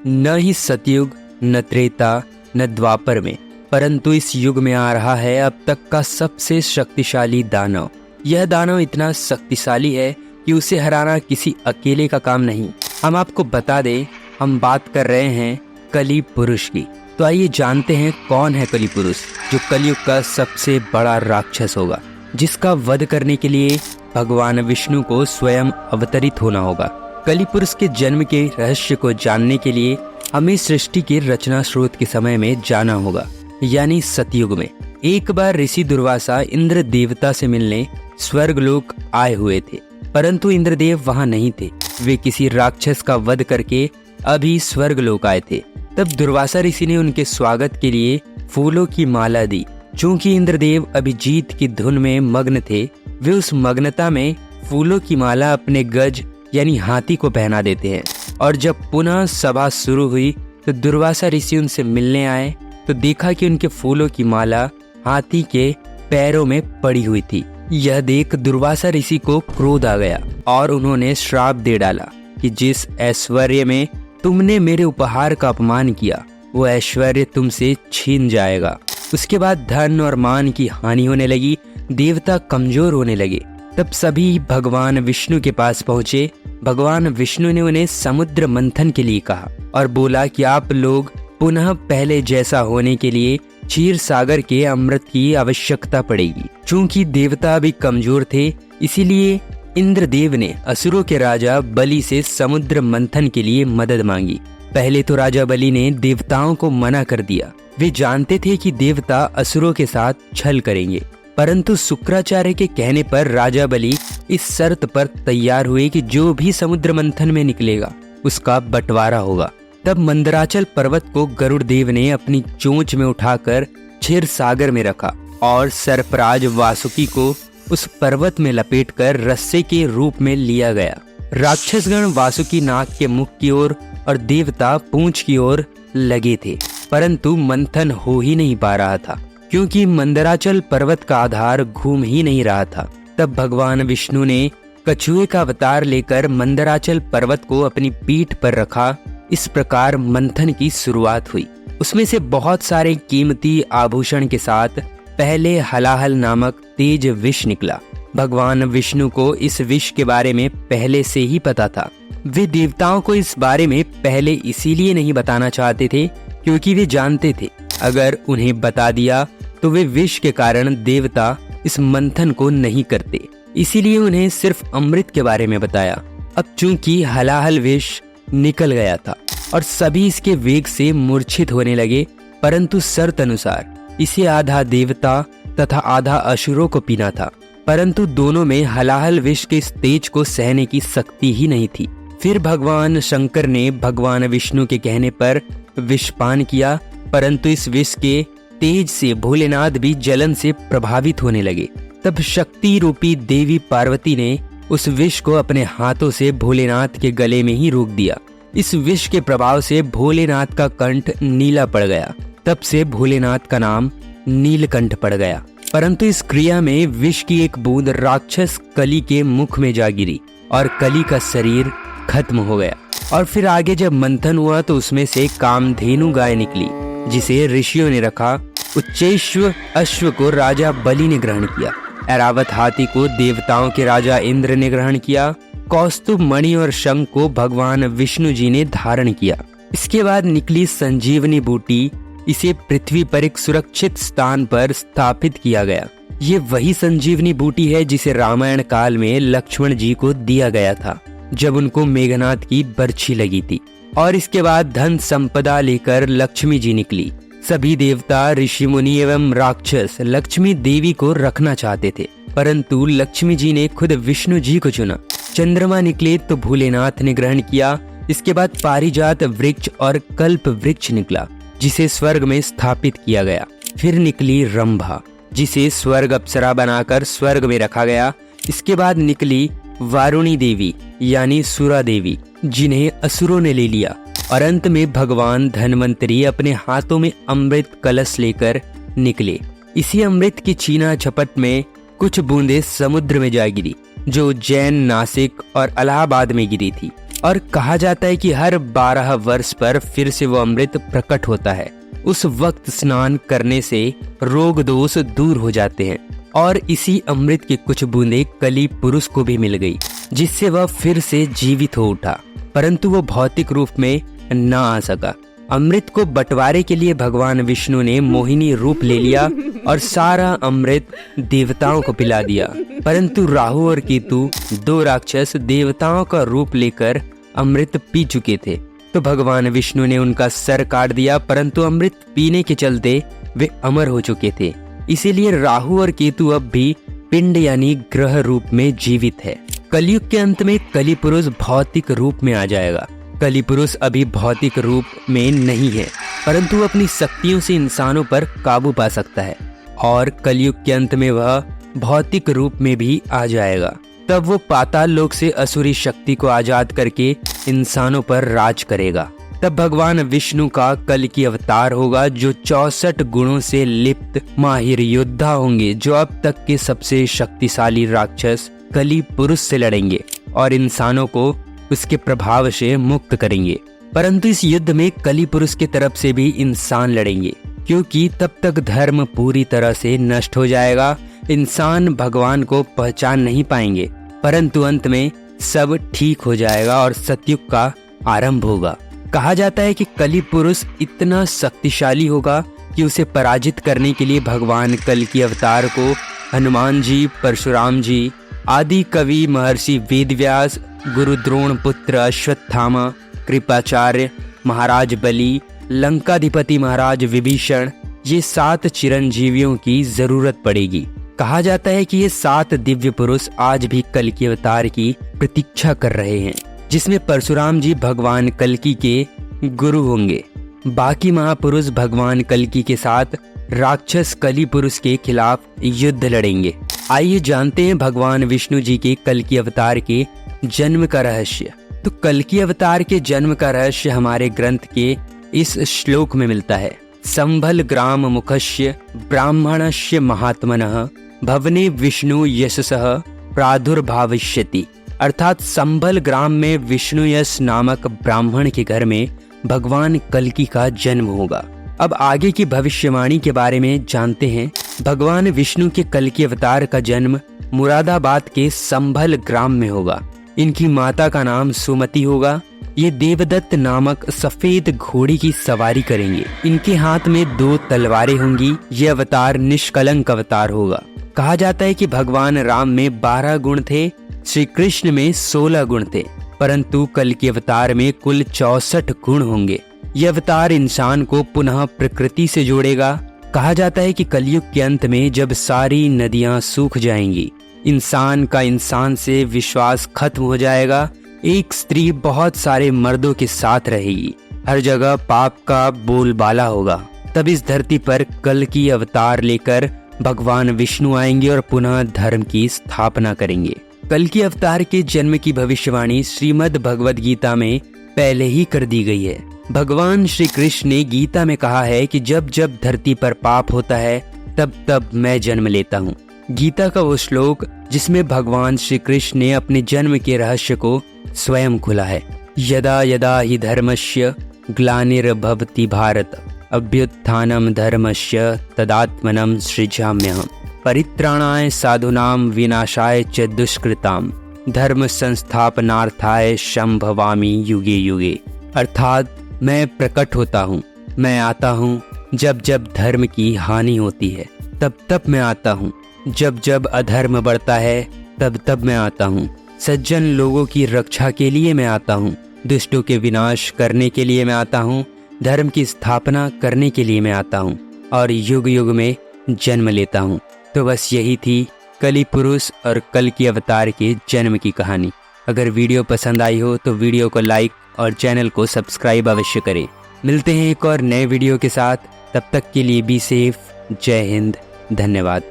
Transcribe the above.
न ही सतयुग, न त्रेता, न द्वापर में, परंतु इस युग में आ रहा है अब तक का सबसे शक्तिशाली दानव। यह दानव इतना शक्तिशाली है कि उसे हराना किसी अकेले का काम नहीं। हम आपको बता दें, हम बात कर रहे हैं कली पुरुष की। तो आइए जानते हैं कौन है कली पुरुष, जो कलयुग का सबसे बड़ा राक्षस होगा, जिसका वध करने के लिए भगवान विष्णु को स्वयं अवतरित होना होगा। कली पुरुष के जन्म के रहस्य को जानने के लिए हमें सृष्टि के रचना स्रोत के समय में जाना होगा, यानी सतयुग में। एक बार ऋषि दुर्वासा इंद्र देवता से मिलने स्वर्गलोक आए हुए थे, परंतु इंद्रदेव वहां नहीं थे। वे किसी राक्षस का वध करके अभी स्वर्गलोक आए थे। तब दुर्वासा ऋषि ने उनके स्वागत के लिए फूलों की माला दी। चूंकि इंद्रदेव अभी जीत की धुन में मग्न थे, वे उस मग्नता में फूलों की माला अपने गज यानी हाथी को पहना देते हैं। और जब पुनः सभा शुरू हुई तो दुर्वासा ऋषि उनसे मिलने आए तो देखा कि उनके फूलों की माला हाथी के पैरों में पड़ी हुई थी। यह देख दुर्वासा ऋषि को क्रोध आ गया और उन्होंने श्राप दे डाला कि जिस ऐश्वर्य में तुमने मेरे उपहार का अपमान किया, वो ऐश्वर्य तुमसे छीन जाएगा। उसके बाद धन और मान की हानि होने लगी, देवता कमजोर होने लगे। तब सभी भगवान विष्णु के पास पहुंचे। भगवान विष्णु ने उन्हें समुद्र मंथन के लिए कहा और बोला कि आप लोग पुनः पहले जैसा होने के लिए क्षीर सागर के अमृत की आवश्यकता पड़ेगी। चूंकि देवता अभी कमजोर थे, इसीलिए इंद्रदेव ने असुरों के राजा बलि से समुद्र मंथन के लिए मदद मांगी। पहले तो राजा बलि ने देवताओं को मना कर दिया। वे जानते थे कि देवता असुरों के साथ छल करेंगे, परंतु शुक्राचार्य के कहने पर राजा बलि इस शर्त पर तैयार हुए कि जो भी समुद्र मंथन में निकलेगा उसका बंटवारा होगा। तब मंदराचल पर्वत को गरुड़ देव ने अपनी चोंच में उठाकर क्षीर सागर में रखा और सर्पराज वासुकी को उस पर्वत में लपेटकर रस्से के रूप में लिया गया। राक्षसगण वासुकी नाक के मुख की ओर और देवता पूंछ की ओर लगे थे, परंतु मंथन हो ही नहीं पा रहा था, क्योंकि मंदराचल पर्वत का आधार घूम ही नहीं रहा था। तब भगवान विष्णु ने कछुए का अवतार लेकर मंदराचल पर्वत को अपनी पीठ पर रखा। इस प्रकार मंथन की शुरुआत हुई। उसमें से बहुत सारे कीमती आभूषण के साथ पहले हलाहल नामक तेज विष निकला। भगवान विष्णु को इस विष के बारे में पहले से ही पता था। वे देवताओं को इस बारे में पहले इसीलिए नहीं बताना चाहते थे क्योंकि वे जानते थे अगर उन्हें बता दिया तो वे विष के कारण देवता इस मंथन को नहीं करते। इसीलिए उन्हें सिर्फ अमृत के बारे में बताया। अब चूंकि हलाहल विष निकल गया था और सभी इसके वेग से मूर्छित होने लगे, परंतु शर्त अनुसार इसे आधा देवता तथा आधा असुरों को पीना था, परंतु दोनों में हलाहल विष के इस तेज को सहने की शक्ति ही नहीं थी। फिर भगवान शंकर ने भगवान विष्णु के कहने पर विषपान किया, परंतु इस विष के तेज से भोलेनाथ भी जलन से प्रभावित होने लगे। तब शक्ति रूपी देवी पार्वती ने उस विष को अपने हाथों से भोलेनाथ के गले में ही रोक दिया। इस विष के प्रभाव से भोलेनाथ का कंठ नीला पड़ गया। तब से भोलेनाथ का नाम नीलकंठ पड़ गया। परंतु इस क्रिया में विष की एक बूंद राक्षस कली के मुख में जा गिरी और कली का शरीर खत्म हो गया। और फिर आगे जब मंथन हुआ तो उसमें से कामधेनु गाय निकली, जिसे ऋषियों ने रखा। उच्चैश्व अश्व को राजा बलि ने ग्रहण किया। ऐरावत हाथी को देवताओं के राजा इंद्र ने ग्रहण किया। कौस्तुभ मणि और शंख को भगवान विष्णु जी ने धारण किया। इसके बाद निकली संजीवनी बूटी। इसे पृथ्वी पर एक सुरक्षित स्थान पर स्थापित किया गया। ये वही संजीवनी बूटी है जिसे रामायण काल में लक्ष्मण जी को दिया गया था जब उनको मेघनाथ की बरछी लगी थी। और इसके बाद धन संपदा लेकर लक्ष्मी जी निकली। सभी देवता, ऋषि मुनि एवं राक्षस लक्ष्मी देवी को रखना चाहते थे, परंतु लक्ष्मी जी ने खुद विष्णु जी को चुना। चंद्रमा निकले तो भोलेनाथ ने ग्रहण किया। इसके बाद पारिजात वृक्ष और कल्प वृक्ष निकला, जिसे स्वर्ग में स्थापित किया गया। फिर निकली रंभा, जिसे स्वर्ग अप्सरा बनाकर स्वर्ग में रखा गया। इसके बाद निकली वारुणी देवी यानी सुरा देवी, जिन्हें असुरों ने ले लिया। और अंत में भगवान धन्वंतरी अपने हाथों में अमृत कलश लेकर निकले। इसी अमृत की छीना झपट में कुछ बूंदें समुद्र में जा गिरी, जो उज्जैन, नासिक और इलाहाबाद में गिरी थी। और कहा जाता है कि हर 12 वर्ष पर फिर से वो अमृत प्रकट होता है। उस वक्त स्नान करने से रोग दोष दूर हो जाते हैं और इसी अमृत की कुछ बूंदें कली पुरुष को भी मिल गई, जिससे वह फिर से जीवित हो उठा, परंतु वो भौतिक रूप में न आ सका। अमृत को बंटवारे के लिए भगवान विष्णु ने मोहिनी रूप ले लिया और सारा अमृत देवताओं को पिला दिया, परंतु राहु और केतु 2 राक्षस देवताओं का रूप लेकर अमृत पी चुके थे, तो भगवान विष्णु ने उनका सर काट दिया, परंतु अमृत पीने के चलते वे अमर हो चुके थे। इसीलिए राहु और केतु अब भी पिंड यानी ग्रह रूप में जीवित है। कलयुग के अंत में कली पुरुष भौतिक रूप में आ जाएगा। कली पुरुष अभी भौतिक रूप में नहीं है, परंतु अपनी शक्तियों से इंसानों पर काबू पा सकता है और कलयुग के अंत में वह भौतिक रूप में भी आ जाएगा। तब वो पाताल लोक से असुरी शक्ति को आजाद करके इंसानों पर राज करेगा। तब भगवान विष्णु का कल की अवतार होगा, जो 64 गुणों से लिप्त माहिर योद्धा होंगे, जो अब तक के सबसे शक्तिशाली राक्षस कली पुरुष से लड़ेंगे और इंसानों को उसके प्रभाव से मुक्त करेंगे। परंतु इस युद्ध में कली पुरुष की तरफ से भी इंसान लड़ेंगे, क्योंकि तब तक धर्म पूरी तरह से नष्ट हो जाएगा। इंसान भगवान को पहचान नहीं पाएंगे, परंतु अंत में सब ठीक हो जाएगा और सतयुग का आरंभ होगा। कहा जाता है कि कली पुरुष इतना शक्तिशाली होगा कि उसे पराजित करने के लिए भगवान कल की अवतार को हनुमान जी, परशुराम जी आदि कवि, महर्षि वेदव्यास, गुरु द्रोण पुत्र अश्वत्थामा, कृपाचार्य, महाराज बलि, लंकाधिपति महाराज विभीषण, ये 7 चिरंजीवियों की जरूरत पड़ेगी। कहा जाता है कि ये 7 दिव्य पुरुष आज भी कल की अवतार की प्रतीक्षा कर रहे हैं, जिसमें परशुराम जी भगवान कल्कि के गुरु होंगे। बाकी महापुरुष भगवान कल्कि के साथ राक्षस कली पुरुष के खिलाफ युद्ध लड़ेंगे। आइए जानते हैं भगवान विष्णु जी के कल्कि अवतार के जन्म का रहस्य। तो कल्कि अवतार के जन्म का रहस्य हमारे ग्रंथ के इस श्लोक में मिलता है। संभल ग्राम मुखस्य ब्राह्मणस्य महात्मनः भवने विष्णु यशसः प्रादुर्भाविष्यति। अर्थात संभल ग्राम में विष्णु यश नामक ब्राह्मण के घर में भगवान कल्कि का जन्म होगा। अब आगे की भविष्यवाणी के बारे में जानते हैं। भगवान विष्णु के कल्कि अवतार का जन्म मुरादाबाद के संभल ग्राम में होगा। इनकी माता का नाम सुमति होगा। ये देवदत्त नामक सफेद घोड़े की सवारी करेंगे। इनके हाथ में 2 तलवारें होंगी। ये अवतार निष्कलंक अवतार होगा। कहा जाता है कि भगवान राम में 12 गुण थे, श्री कृष्ण में 16 गुण थे, परंतु कल्कि अवतार में कुल 64 गुण होंगे। यह अवतार इंसान को पुनः प्रकृति से जोड़ेगा। कहा जाता है कि कलयुग के अंत में जब सारी नदियां सूख जाएंगी, इंसान का इंसान से विश्वास खत्म हो जाएगा। एक स्त्री बहुत सारे मर्दों के साथ रहेगी। हर जगह पाप का बोलबाला होगा। तब इस धरती पर कल्कि अवतार लेकर भगवान विष्णु आएंगे और पुनः धर्म की स्थापना करेंगे। कल्कि अवतार के जन्म की भविष्यवाणी श्रीमद् भगवद गीता में पहले ही कर दी गई है। भगवान श्री कृष्ण ने गीता में कहा है कि जब जब धरती पर पाप होता है तब तब मैं जन्म लेता हूँ। गीता का वो श्लोक जिसमें भगवान श्री कृष्ण ने अपने जन्म के रहस्य को स्वयं खुला है। यदा यदा हि धर्मस्य ग्लानिर्भवति भारत अभ्युत्थानम धर्मस्य तदात्मनं सृजाम्यहम् परित्राणाय साधूनां विनाशाय च दुष्कृताम् धर्म संस्थापनार्थाय संभवामि युगे युगे। अर्थात मैं प्रकट होता हूँ, मैं आता हूँ जब जब धर्म की हानि होती है तब तब मैं आता हूँ, जब जब अधर्म बढ़ता है तब तब मैं आता हूँ, सज्जन लोगों की रक्षा के लिए मैं आता हूँ, दुष्टों के विनाश करने के लिए मैं आता हूँ, धर्म की स्थापना करने के लिए मैं आता हूँ और युग युग में जन्म लेता हूँ। तो बस यही थी कली पुरुष और कल्कि अवतार के जन्म की कहानी। अगर वीडियो पसंद आई हो तो वीडियो को लाइक और चैनल को सब्सक्राइब अवश्य करें। मिलते हैं एक और नए वीडियो के साथ, तब तक के लिए बी सेफ। जय हिंद, धन्यवाद।